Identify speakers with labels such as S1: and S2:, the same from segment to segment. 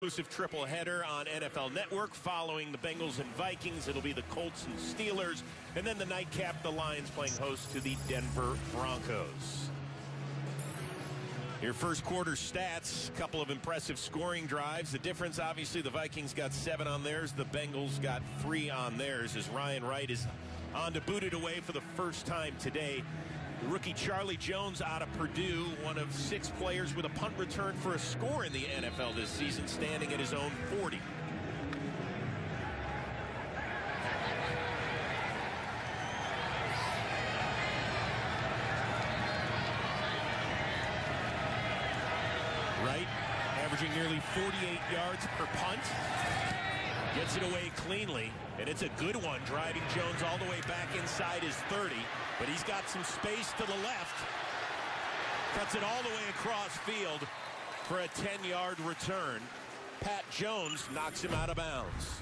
S1: Exclusive triple header on NFL Network following the Bengals and Vikings. It'll be the Colts and Steelers. And then the nightcap, the Lions playing host to the Denver Broncos. Your first quarter stats, a couple of impressive scoring drives. The difference, obviously, the Vikings got 7 on theirs. The Bengals got 3 on theirs as Ryan Wright is on to boot it away for the first time today. The rookie Charlie Jones out of Purdue, one of 6 players with a punt return for a score in the NFL this season, standing at his own 40. Wright averaging nearly 48 yards per punt. Gets it away cleanly, and it's a good one, driving Jones all the way back inside his 30. But he's got some space to the left. Cuts it all the way across field for a 10-yard return. Pat Jones knocks him out of bounds.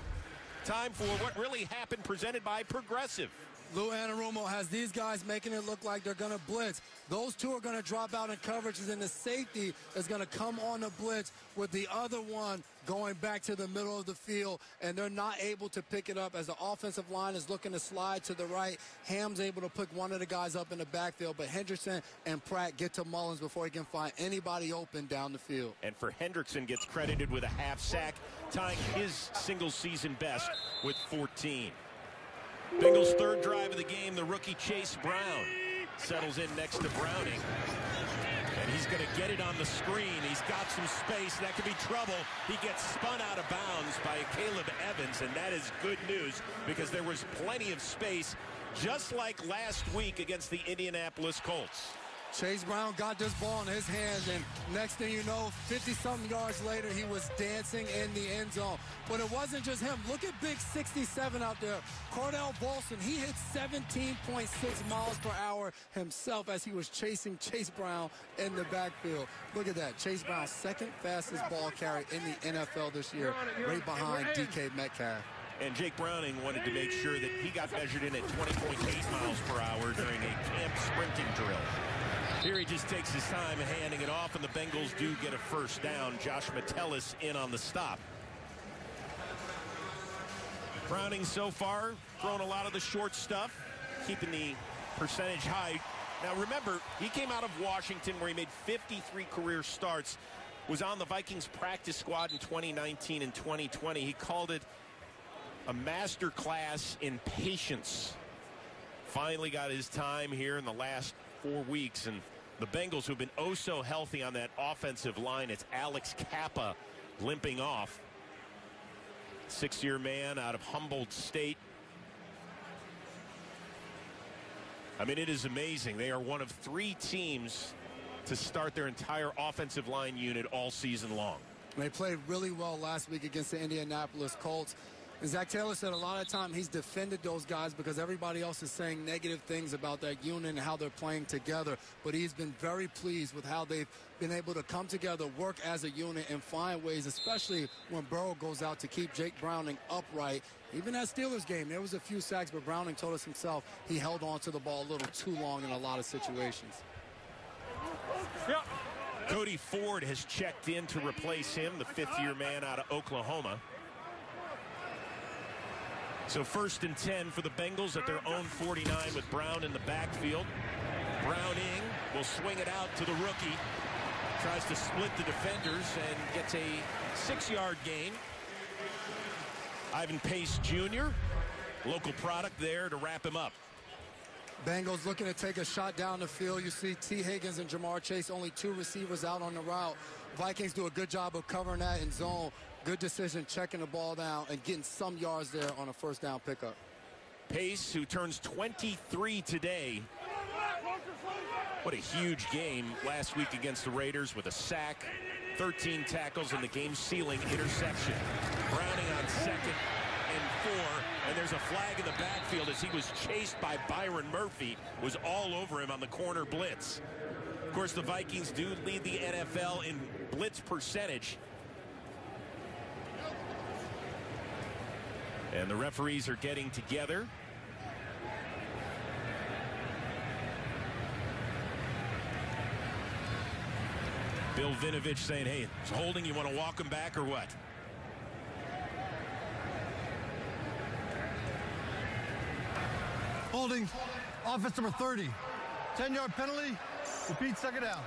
S1: Time for what really happened, presented by Progressive.
S2: Lou Anarumo has these guys making it look like they're going to blitz. Those two are going to drop out in coverage, and then the safety is going to come on the blitz with the other one going back to the middle of the field, and they're not able to pick it up as the offensive line is looking to slide to the right. Ham's able to pick one of the guys up in the backfield, but Hendrickson and Pratt get to Mullins before he can find anybody open down the field.
S1: And for Hendrickson, gets credited with a half sack, tying his single season best with 14. Bengals' third drive of the game, the rookie Chase Brown settles in next to Browning. And he's going to get it on the screen. He's got some space. That could be trouble. He gets spun out of bounds by Caleb Evans, and that is good news because there was plenty of space, just like last week against the Indianapolis Colts.
S2: Chase Brown got this ball in his hands, and next thing you know, 50-something yards later, he was dancing in the end zone. But it wasn't just him. Look at Big 67 out there. Cordell Volson, he hit 17.6 miles per hour himself as he was chasing Chase Brown in the backfield. Look at that. Chase Brown, second fastest ball carrier in the NFL this year, right behind DK Metcalf.
S1: And Jake Browning wanted to make sure that he got measured in at 20.8 miles per hour during a camp sprinting drill. Here he just takes his time handing it off, and the Bengals do get a first down. Josh Metellus in on the stop. Browning so far throwing a lot of the short stuff, keeping the percentage high. Now remember, he came out of Washington where he made 53 career starts, was on the Vikings practice squad in 2019 and 2020. He called it a master class in patience. Finally got his time here in the last 4 weeks, and the Bengals, who've been oh so healthy on that offensive line, it's Alex Kappa limping off. 6-year man out of Humboldt State. I mean, it is amazing. They are one of 3 teams to start their entire offensive line unit all season long.
S2: They played really well last week against the Indianapolis Colts. And Zach Taylor said a lot of time he's defended those guys because everybody else is saying negative things about that unit and how they're playing together. But he's been very pleased with how they've been able to come together, work as a unit, and find ways, especially when Burrow goes out, to keep Jake Browning upright. Even that Steelers game, there was a few sacks, but Browning told us himself he held on to the ball a little too long in a lot of situations.
S1: Yep. Cody Ford has checked in to replace him, the 5th-year man out of Oklahoma. So 1st and 10 for the Bengals at their own 49 with Brown in the backfield. Browning will swing it out to the rookie. Tries to split the defenders and gets a 6-yard gain. Ivan Pace Jr., local product there to wrap him up.
S2: Bengals looking to take a shot down the field. You see T. Higgins and Jamar Chase, only 2 receivers out on the route. Vikings do a good job of covering that in zone. Good decision checking the ball down and getting some yards there on a first down pickup.
S1: Pace, who turns 23 today. What a huge game last week against the Raiders with a sack, 13 tackles, and the game-sealing interception. Browning on 2nd and 4, and there's a flag in the backfield as he was chased by Byron Murphy, was all over him on the corner blitz. Of course, the Vikings do lead the NFL in blitz percentage. And the referees are getting together. Bill Vinovich saying, hey, it's holding, you want to walk him back or what?
S3: Holding. Offense number 30. 10-yard penalty. Repeat, second down.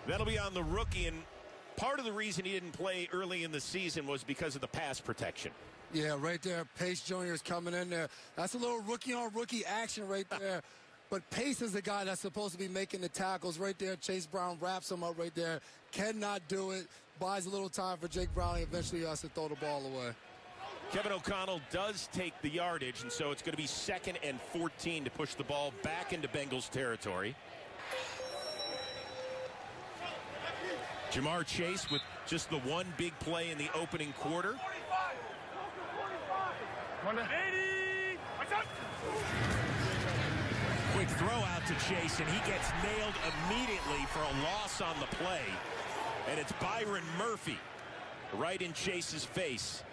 S1: That'll be on the rookie, and part of the reason he didn't play early in the season was because of the pass protection.
S2: Yeah, right there. Pace Jr. is coming in there. That's a little rookie-on-rookie action right there. But Pace is the guy that's supposed to be making the tackles right there. Chase Brown wraps him up right there. Cannot do it. Buys a little time for Jake Browning. Eventually has to throw the ball away.
S1: Kevin O'Connell does take the yardage, and so it's going to be 2nd and 14 to push the ball back into Bengals territory. Jamar Chase with just the one big play in the opening quarter. Quick throw out to Chase, and he gets nailed immediately for a loss on the play. And it's Byron Murphy right in Chase's face.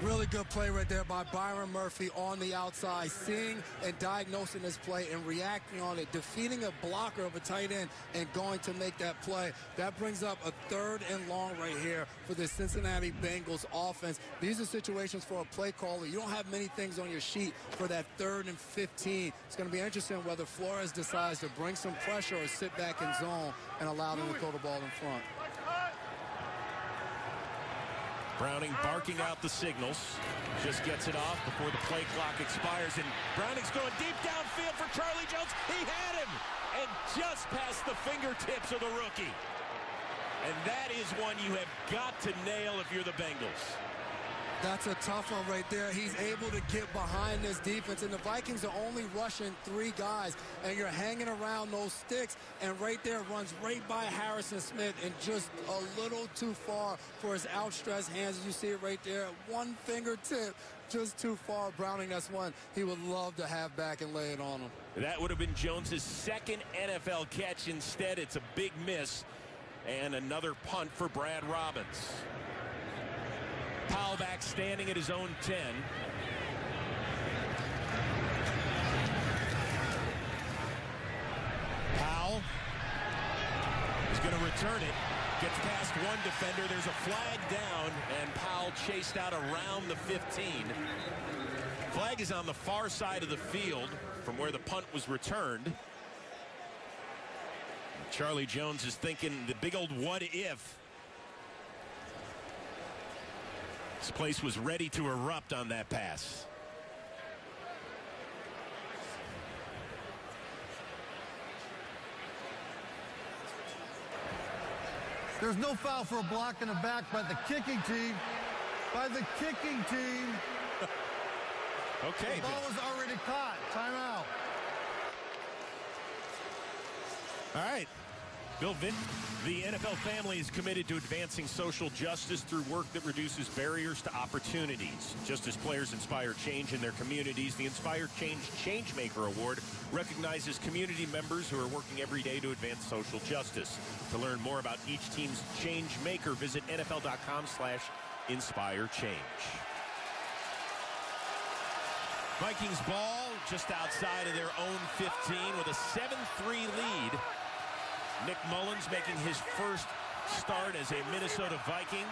S2: Really good play right there by Byron Murphy on the outside, seeing and diagnosing this play and reacting on it, defeating a blocker of a tight end and going to make that play. That brings up a 3rd and long right here for the Cincinnati Bengals offense. These are situations for a play caller. You don't have many things on your sheet for that 3rd and 15. It's going to be interesting whether Flores decides to bring some pressure or sit back in zone and allow them to throw the ball in front.
S1: Browning barking out the signals. Just gets it off before the play clock expires. And Browning's going deep downfield for Charlie Jones. He had him. And just past the fingertips of the rookie. And that is one you have got to nail if you're the Bengals.
S2: That's a tough one right there. He's able to get behind this defense, and the Vikings are only rushing 3 guys, and you're hanging around those sticks, and right there runs right by Harrison Smith and just a little too far for his outstretched hands. You see it right there. One fingertip, just too far. Browning, that's one he would love to have back and lay it on him.
S1: That would have been Jones's 2nd NFL catch. Instead, it's a big miss and another punt for Brad Robbins. Powell back standing at his own 10. Powell is going to return it. Gets past one defender. There's a flag down, and Powell chased out around the 15. Flag is on the far side of the field from where the punt was returned. Charlie Jones is thinking the big old what if. This place was ready to erupt on that pass.
S3: There's no foul for a block in the back by the kicking team.
S1: Okay.
S3: The ball was already caught. Timeout.
S1: All right. Bill Vitt, the NFL family is committed to advancing social justice through work that reduces barriers to opportunities. Just as players inspire change in their communities, the Inspire Change Changemaker Award recognizes community members who are working every day to advance social justice. To learn more about each team's change maker, visit NFL.com/inspirechange. Vikings ball just outside of their own 15 with a 7-3 lead. Nick Mullins making his first start as a Minnesota Viking.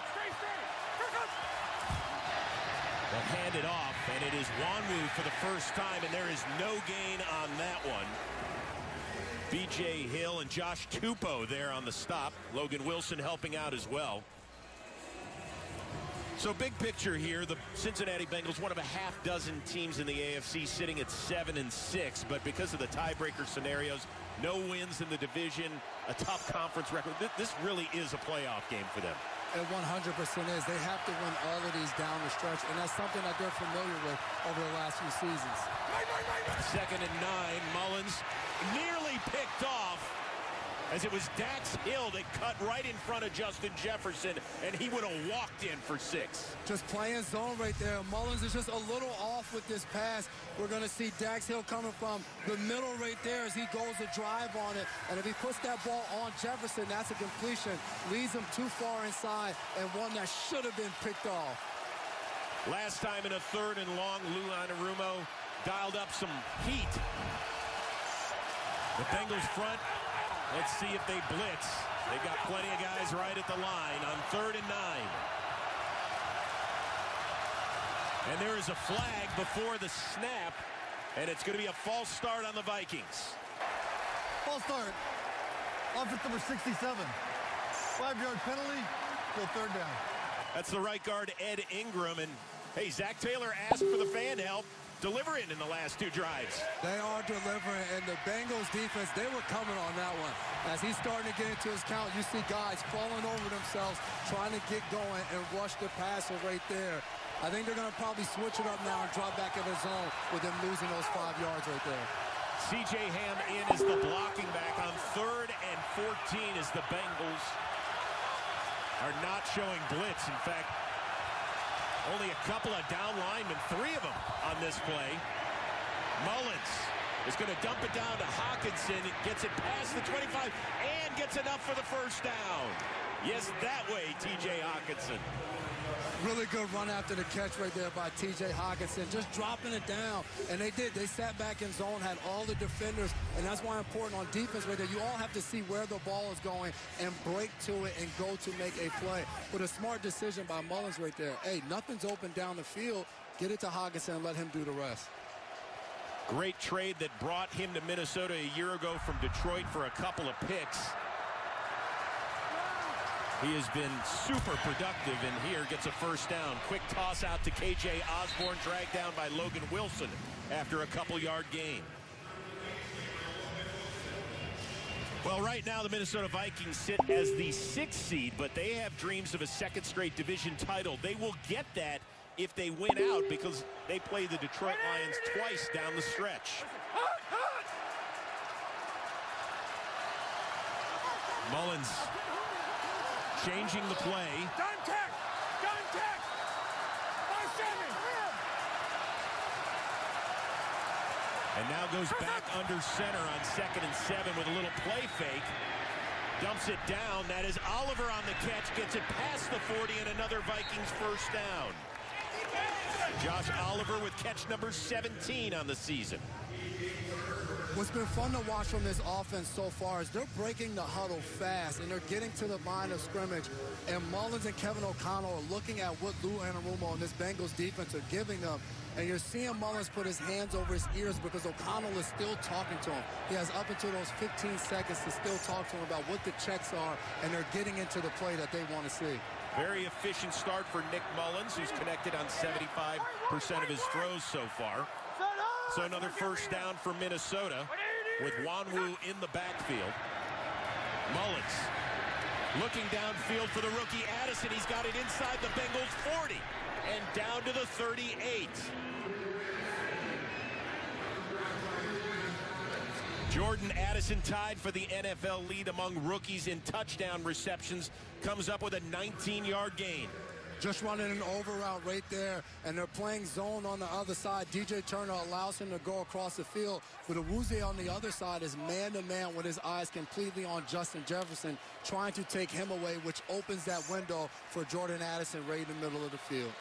S1: They'll hand it off, and it is Wanwu for the first time, and there is no gain on that one. B.J. Hill and Josh Tupou there on the stop. Logan Wilson helping out as well. So big picture here, the Cincinnati Bengals, one of a half dozen teams in the AFC, sitting at 7-6, but because of the tiebreaker scenarios, no wins in the division, a tough conference record. This really is a playoff game for them.
S2: It 100% is. They have to win all of these down the stretch, and that's something that they're familiar with over the last few seasons.
S1: 2nd and 9, Mullins nearly picked off as it was Dax Hill that cut right in front of Justin Jefferson, and he would have walked in for 6.
S2: Just playing zone right there. Mullins is just a little off with this pass. We're going to see Dax Hill coming from the middle right there as he goes to drive on it. And if he puts that ball on Jefferson, that's a completion. Leads him too far inside, and one that should have been picked off.
S1: Last time in a 3rd and long, Lou Anarumo dialed up some heat. The Bengals front. Let's see if they blitz. They've got plenty of guys right at the line on 3rd and 9. And there is a flag before the snap, and it's going to be a false start on the Vikings.
S3: False start. Offense number 67. 5-yard penalty. Go third down.
S1: That's the right guard, Ed Ingram. And, hey, Zach Taylor asked for the fan help. Delivering in the last two drives.
S2: They are delivering, and the Bengals defense, they were coming on that one. As he's starting to get into his count, you see guys falling over themselves, trying to get going and rush the passer right there. I think they're going to probably switch it up now and drop back in the zone with them losing those 5 yards right there.
S1: C.J. Ham in as the blocking back on 3rd and 14 as the Bengals are not showing blitz. In fact, only a couple of down linemen, 3 of them on this play. Mullins is going to dump it down to Hockenson. It gets it past the 25 and gets enough for the first down. Yes, that way, T.J. Hockenson.
S2: Really good run after the catch right there by T.J. Hockenson, just dropping it down. And they did. They sat back in zone, had all the defenders, and that's why important on defense right there. You all have to see where the ball is going and break to it and go to make a play. But a smart decision by Mullins right there. Hey, nothing's open down the field. Get it to Hockenson and let him do the rest.
S1: Great trade that brought him to Minnesota a year ago from Detroit for a couple of picks. He has been super productive, and here gets a first down. Quick toss out to K.J. Osborne, dragged down by Logan Wilson after a couple-yard gain. Well, right now the Minnesota Vikings sit as the 6th seed, but they have dreams of a 2nd straight division title. They will get that if they win out because they play the Detroit Lions twice down the stretch. Mullins changing the play. And now goes back under center on 2nd and 7 with a little play fake. Dumps it down. That is Oliver on the catch. Gets it past the 40 and another Vikings first down. Josh Oliver with catch number 17 on the season.
S2: What's been fun to watch from this offense so far is they're breaking the huddle fast, and they're getting to the line of scrimmage. And Mullins and Kevin O'Connell are looking at what Lou Anarumo and this Bengals defense are giving them. And you're seeing Mullins put his hands over his ears because O'Connell is still talking to him. He has up until those 15 seconds to still talk to him about what the checks are, and they're getting into the play that they want to see.
S1: Very efficient start for Nick Mullins, who's connected on 75% of his throws so far. So another first down for Minnesota with Wanwu in the backfield. Mullins looking downfield for the rookie Addison. He's got it inside the Bengals 40 and down to the 38. Jordan Addison, tied for the NFL lead among rookies in touchdown receptions, comes up with a 19-yard gain.
S2: Just running an over route right there, and they're playing zone on the other side. DJ Turner allows him to go across the field, but Awuzie on the other side is man-to-man with his eyes completely on Justin Jefferson, trying to take him away, which opens that window for Jordan Addison right in the middle of the field.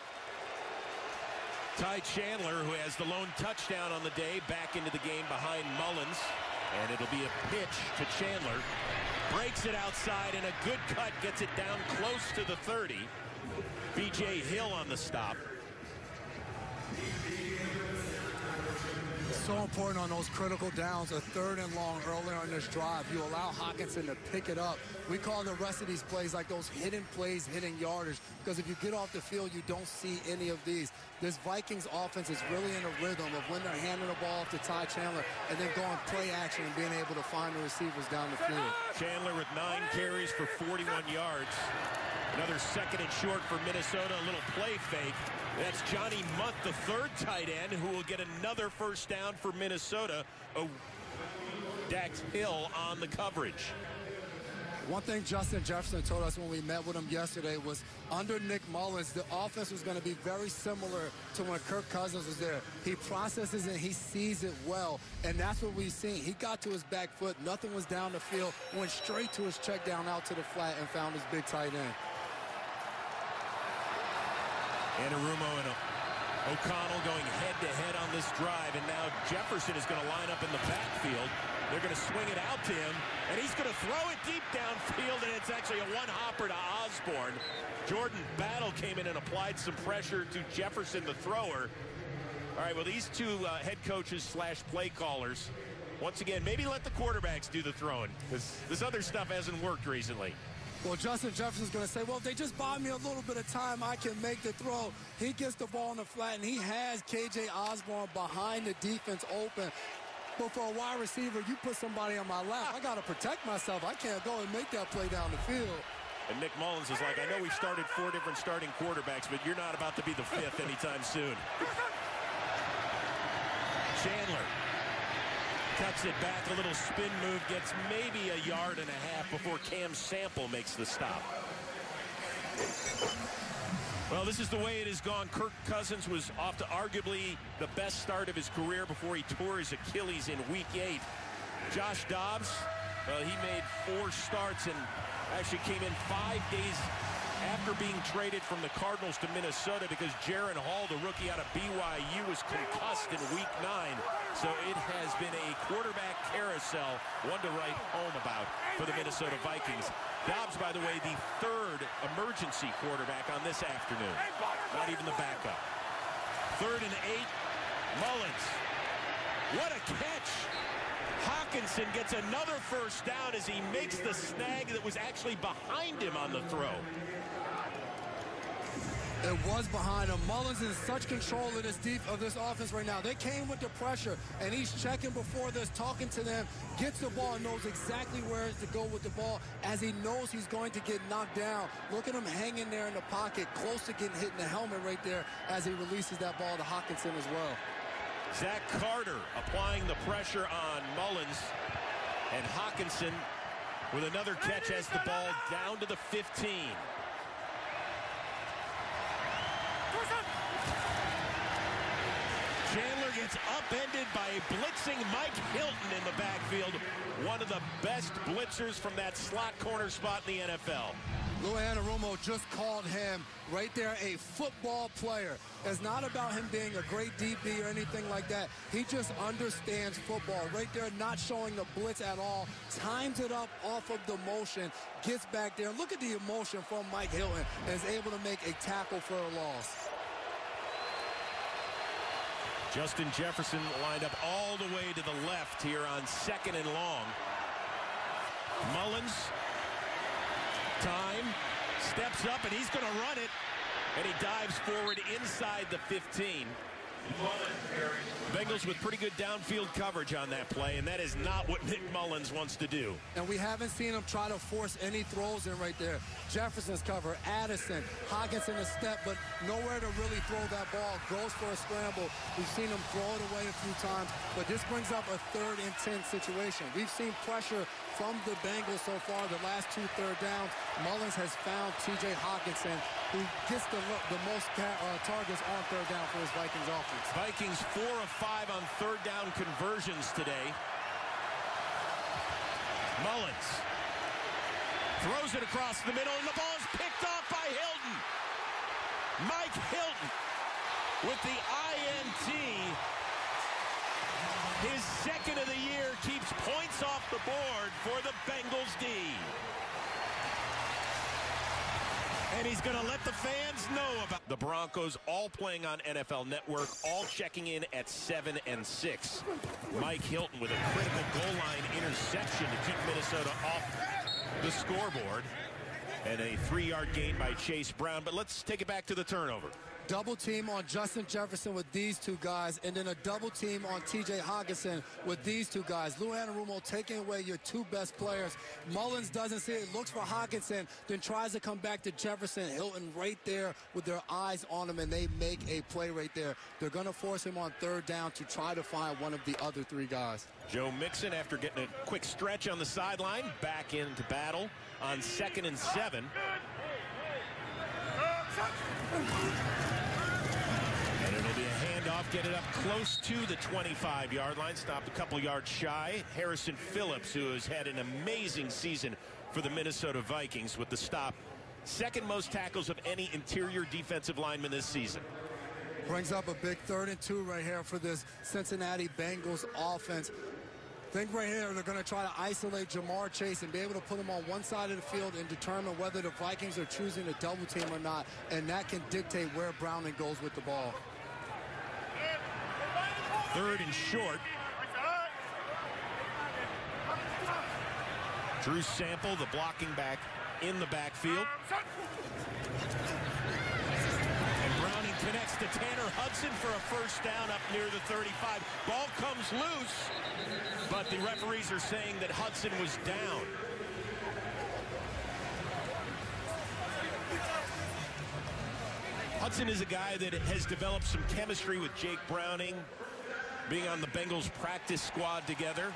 S1: Ty Chandler, who has the lone touchdown on the day, back into the game behind Mullins, and it'll be a pitch to Chandler. Breaks it outside, and a good cut gets it down close to the 30. B.J. Hill on the stop.
S2: So important on those critical downs, a 3rd and long earlier in this drive. You allow Hockenson to pick it up. We call the rest of these plays like those hidden plays, hidden yardage, because if you get off the field, you don't see any of these. This Vikings offense is really in a rhythm of when they're handing the ball off to Ty Chandler and then going play action and being able to find the receivers down the field.
S1: Chandler with 9 carries for 41 yards. Another 2nd and short for Minnesota, a little play fake. That's Johnny Munt, the 3rd tight end, who will get another first down for Minnesota. Dax Hill on the coverage.
S2: One thing Justin Jefferson told us when we met with him yesterday was under Nick Mullins, the offense was going to be very similar to when Kirk Cousins was there. He processes and he sees it well, and that's what we've seen. He got to his back foot. Nothing was down the field. Went straight to his check down out to the flat and found his big tight end.
S1: Anarumo and O'Connell going head-to-head on this drive, and now Jefferson is going to line up in the backfield. They're going to swing it out to him, and he's going to throw it deep downfield, and it's actually a one-hopper to Osborne. Jordan Battle came in and applied some pressure to Jefferson, the thrower. All right, well, these two head coaches / play callers, once again, maybe let the quarterbacks do the throwing, because this other stuff hasn't worked recently.
S2: Well, Justin Jefferson's going to say, well, if they just buy me a little bit of time, I can make the throw. He gets the ball on the flat, and he has K.J. Osborne behind the defense open. But for a wide receiver, you put somebody on my lap, I got to protect myself. I can't go and make that play down the field.
S1: And Nick Mullins is like, I know we've started 4 different starting quarterbacks, but you're not about to be the 5th anytime soon. Chandler cuts it back, a little spin move, gets maybe a yard and a half before Cam Sample makes the stop. Well, this is the way it has gone. Kirk Cousins was off to arguably the best start of his career before he tore his Achilles in Week 8. Josh Dobbs, he made 4 starts and actually came in 5 days after being traded from the Cardinals to Minnesota because Jaron Hall, the rookie out of BYU, was concussed in Week 9. So it has been a quarterback carousel, one to write home about for the Minnesota Vikings. Dobbs, by the way, the 3rd emergency quarterback on this afternoon. Not even the backup. 3rd and 8. Mullins. What a catch. Hawkinson gets another first down as he makes the snag that was actually behind him on the throw.
S2: It was behind him. Mullins is in such control of this offense right now. They came with the pressure, and he's checking before this, talking to them, gets the ball, and knows exactly where to go with the ball as he knows he's going to get knocked down. Look at him hanging there in the pocket, close to getting hit in the helmet right there as he releases that ball to Hawkinson as well.
S1: Zach Carter applying the pressure on Mullins, and Hawkinson with another catch has the ball down to the 15. Chandler gets upended by blitzing Mike Hilton in the backfield. One of the best blitzers from that slot corner spot in the NFL.
S2: Lou Anarumo just called him right there a football player. It's not about him being a great DB or anything like that. He just understands football. Right there, not showing the blitz at all. Times it up off of the motion. Gets back there. Look at the emotion from Mike Hilton and is able to make a tackle for a loss.
S1: Justin Jefferson lined up all the way to the left here on 2nd and long. Mullins, time, steps up, and he's going to run it. And he dives forward inside the 15. Bengals with pretty good downfield coverage on that play, and that is not what Nick Mullins wants to do.
S2: And we haven't seen him try to force any throws in right there. Jefferson's cover, Addison, Hawkinson a step, but nowhere to really throw that ball. Goes for a scramble. We've seen him throw it away a few times, but this brings up a 3rd and 10 situation. We've seen pressure from the Bengals so far, the last 2 third downs. Mullins has found T.J. Hawkinson, who gets the most targets on 3rd down for his Vikings offense.
S1: Vikings 4 of 5 on 3rd down conversions today. Mullins throws it across the middle, and the ball is picked off by Hilton. Mike Hilton with the INT. His 2nd of the year keeps points off the board for the Bengals D. And he's going to let the fans know about the Broncos, all playing on NFL Network, all checking in at 7 and 6. Mike Hilton with a critical goal line interception to keep Minnesota off the scoreboard. And a 3-yard gain by Chase Brown. But let's take it back to the turnover.
S2: Double team on Justin Jefferson with these 2 guys, and then a double team on T.J. Hawkinson with these 2 guys. Lou Anarumo taking away your 2 best players. Mullins doesn't see it, looks for Hawkinson, then tries to come back to Jefferson. Hilton right there with their eyes on him, and they make a play right there. They're going to force him on 3rd down to try to find one of the other 3 guys.
S1: Joe Mixon, after getting a quick stretch on the sideline, back into battle on 2nd and 7. And it'll be a handoff, get it up close to the 25-yard line, stopped a couple yards shy. Harrison Phillips, who has had an amazing season for the Minnesota Vikings with the stop. 2nd most tackles of any interior defensive lineman this season.
S2: Brings up a big 3rd and 2 right here for this Cincinnati Bengals offense. Think right here they're going to try to isolate Jamar Chase and be able to put him on one side of the field and determine whether the Vikings are choosing to double team or not, and that can dictate where Browning goes with the ball.
S1: 3rd and short. Drew Sample, the blocking back in the backfield. And Browning connects to Tanner Hudson for a first down up near the 35. Ball comes loose, but the referees are saying that Hudson was down. Hudson is a guy that has developed some chemistry with Jake Browning, being on the Bengals practice squad together.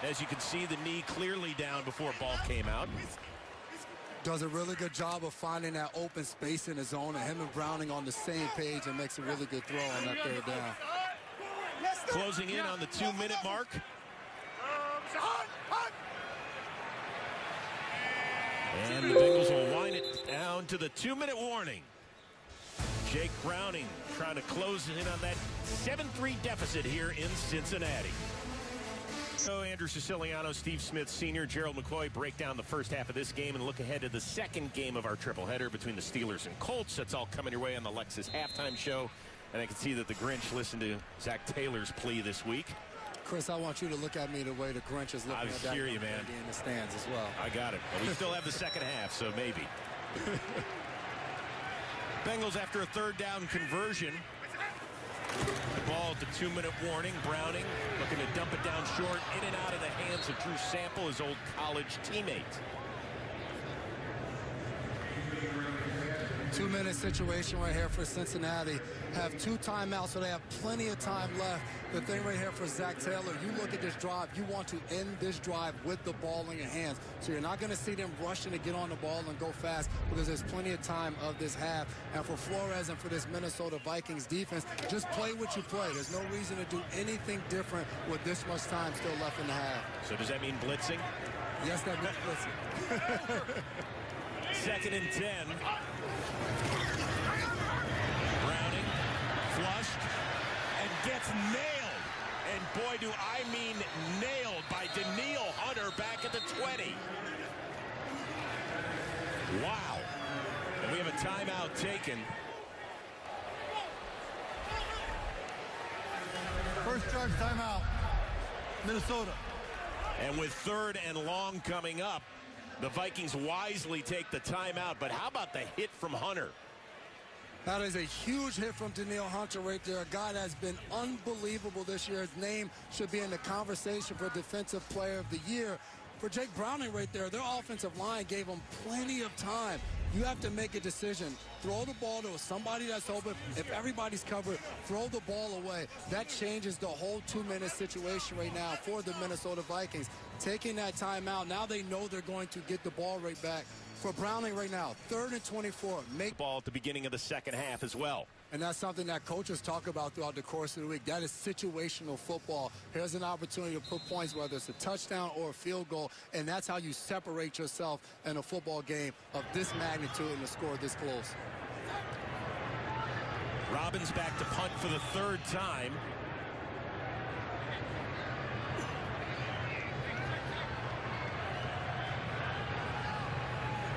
S1: As you can see, the knee clearly down before ball came out.
S2: Does a really good job of finding that open space in his zone, and him and Browning on the same page, and makes a really good throw on that 3rd down.
S1: Closing in on the 2-minute mark. And the Bengals will wind it down to the 2-minute warning. Jake Browning trying to close in on that 7-3 deficit here in Cincinnati. So Andrew Siciliano, Steve Smith Sr., Gerald McCoy break down the first half of this game and look ahead to the second game of our triple header between the Steelers and Colts. That's all coming your way on the Lexus halftime show. And I can see that the Grinch listened to Zach Taylor's plea this week.
S2: Chris, I want you to look at me the way the Grinch is looking at that.
S1: I hear you, man.
S2: In the stands as well.
S1: I got it. But we still have the second half, so maybe. Bengals after a 3rd down conversion. The ball at the 2-minute warning. Browning looking to dump it down short, in and out of the hands of Drew Sample, his old college teammate.
S2: 2-minute situation right here for Cincinnati. Have 2 timeouts, so they have plenty of time left. The thing right here for Zach Taylor, you look at this drive, you want to end this drive with the ball in your hands. So you're not going to see them rushing to get on the ball and go fast, because there's plenty of time of this half. And for Flores and for this Minnesota Vikings defense, just play what you play. There's no reason to do anything different with this much time still left in the half.
S1: So does that mean blitzing?
S2: Yes, that means blitzing.
S1: 2nd and 10. Browning flushed and gets nailed. And boy, do I mean nailed by Daniil Hunter back at the 20. Wow. And we have a timeout taken.
S3: First charge timeout, Minnesota.
S1: And with 3rd and long coming up, the Vikings wisely take the timeout. But how about the hit from Hunter?
S2: That is a huge hit from Daniil Hunter right there. A guy that's been unbelievable this year. His name should be in the conversation for Defensive Player of the Year. For Jake Browning right there, their offensive line gave him plenty of time. You have to make a decision. Throw the ball to somebody that's open. If everybody's covered, throw the ball away. That changes the whole 2-minute situation right now for the Minnesota Vikings. Taking that timeout, now they know they're going to get the ball right back. For Browning right now, 3rd and 24. Make
S1: ball at the beginning of the second half as well.
S2: And that's something that coaches talk about throughout the course of the week. That is situational football. Here's an opportunity to put points, whether it's a touchdown or a field goal, and that's how you separate yourself in a football game of this magnitude and a score this close.
S1: Robbins back to punt for the 3rd time.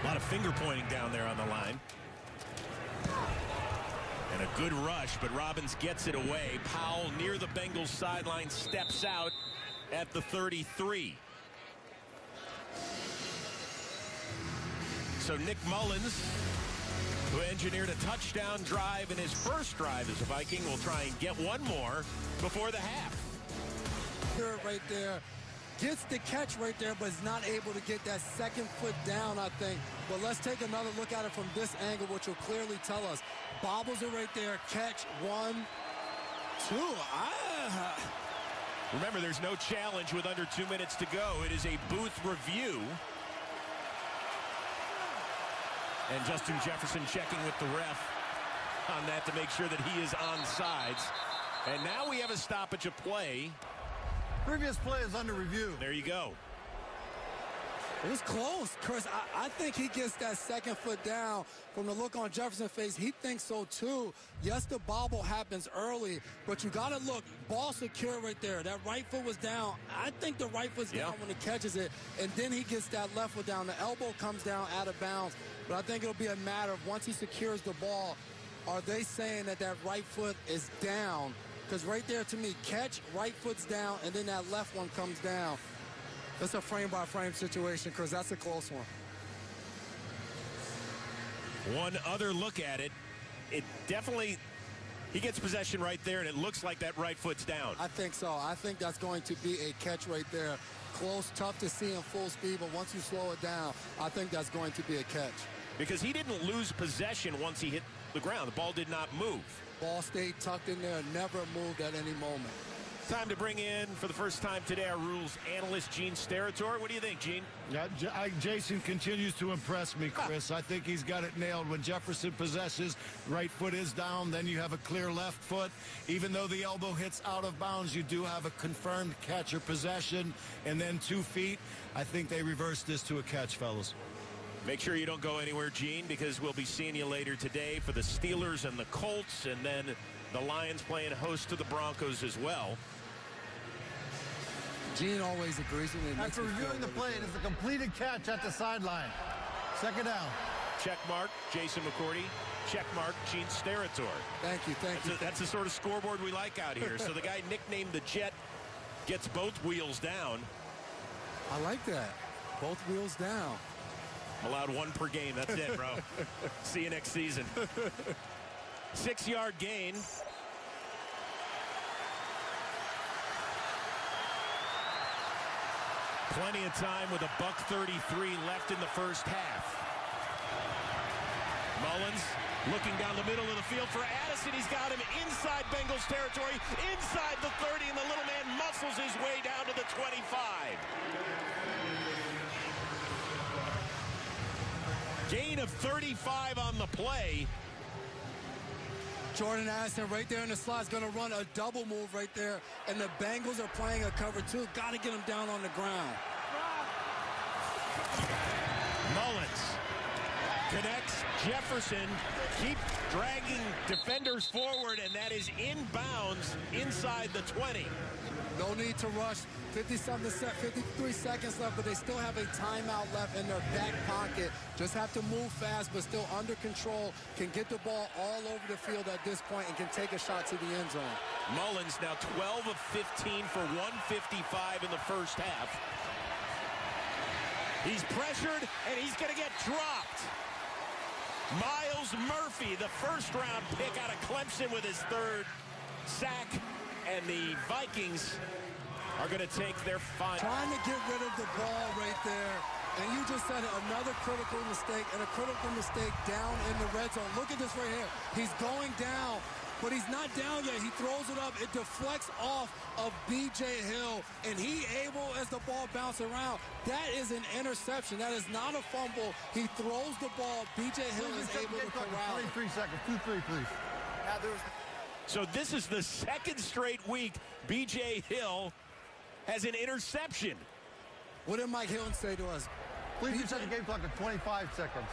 S1: A lot of finger pointing down there on the line. And a good rush, but Robbins gets it away. Powell near the Bengals sideline steps out at the 33. So Nick Mullins, who engineered a touchdown drive in his first drive as a Viking, will try and get one more before the half.
S2: Right there. Gets the catch right there, but is not able to get that 2nd foot down, I think. But let's take another look at it from this angle, which will clearly tell us. Bobbles it right there. Catch 1, 2.
S1: Remember, there's no challenge with under 2 minutes to go. It is a booth review. And Justin Jefferson checking with the ref on that to make sure that he is onside. And now we have a stoppage of play.
S3: Previous play is under review.
S1: There you go.
S2: It was close, Chris. I think he gets that second foot down. From the look on Jefferson's face, he thinks so too. Yes, the bobble happens early, but you got to look. Ball secure right there. That right foot was down. I think the right foot's down when he catches it, and then he gets that left foot down. The elbow comes down out of bounds, but I think it'll be a matter of once he secures the ball, are they saying that that right foot is down? Because right there, to me, catch, right foot's down, and then that left one comes down. That's a frame-by-frame situation, because that's a close one.
S1: One other look at it, it definitely, he gets possession right there, and it looks like that right foot's down.
S2: I think so. I think that's going to be a catch right there. Close, tough to see in full speed, but once you slow it down, I think that's going to be a catch.
S1: Because he didn't lose possession once he hit the ground. The ball did not move.
S2: Ball stayed tucked in there, never moved at any moment.
S1: Time to bring in, for the first time today, our rules analyst, Gene Steratore. What do you think, Gene?
S4: Yeah, Jason continues to impress me, Chris. I think he's got it nailed. When Jefferson possesses, right foot is down, then you have a clear left foot. Even though the elbow hits out of bounds, you do have a confirmed catcher possession, and then 2 feet. I think they reversed this to a catch, fellas.
S1: Make sure you don't go anywhere, Gene, because we'll be seeing you later today for the Steelers and the Colts, and then the Lions playing host to the Broncos as well.
S2: Gene always agrees with me.
S3: After reviewing the play, it is a completed catch at the sideline. Second down.
S1: Check mark, Jason McCourty. Check mark, Gene Steratore.
S2: Thank you, thank you.
S1: That's the sort of scoreboard we like out here. So the guy nicknamed the Jet gets both wheels down.
S2: I like that. Both wheels down.
S1: Allowed 1 per game. That's it, bro. See you next season. 6-yard gain. Plenty of time with $1:33 left in the first half. Mullins looking down the middle of the field for Addison. He's got him inside Bengals territory, inside the 30, and the little man muscles his way down to the 25. Gain of 35 on the play.
S2: Jordan Addison right there in the slot is going to run a double move right there. And the Bengals are playing a cover 2. Got to get him down on the ground.
S1: Mullins connects Jefferson. Keep dragging defenders forward, and that is inbounds inside the 20.
S2: No need to rush. 53 seconds left, but they still have a timeout left in their back pocket. Just have to move fast, but still under control. Can get the ball all over the field at this point and can take a shot to the end zone.
S1: Mullins now 12 of 15 for 155 in the first half. He's pressured, and he's going to get dropped. Miles Murphy, the first-round pick out of Clemson with his 3rd sack, and the Vikings are going to take their final.
S2: Trying to get rid of the ball right there. And you just said it, another critical mistake, and a critical mistake down in the red zone. Look at this right here. He's going down, but he's not down yet. He throws it up. It deflects off of B.J. Hill, and he able, as the ball bounces around, that is an interception. That is not a fumble. He throws the ball. B.J. Hill is able to corral it.
S3: 23 seconds. 2-3, please.
S1: So this is the 2nd straight week B.J. Hill has an interception.
S2: What did Mike Hilton say to us?
S3: Please reset the game clock at 25 seconds.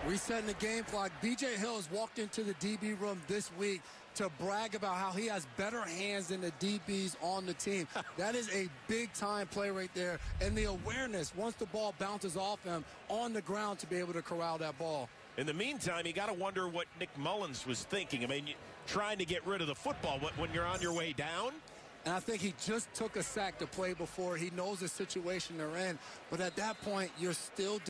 S2: Resetting the game clock. B.J. Hill has walked into the DB room this week to brag about how he has better hands than the DBs on the team. That is a big-time play right there. And the awareness, once the ball bounces off him, on the ground to be able to corral that ball.
S1: In the meantime, you got to wonder what Nick Mullins was thinking. I mean, trying to get rid of the football when you're on your way down.
S2: And I think he just took a sack to play before. He knows the situation they're in. But at that point, you're still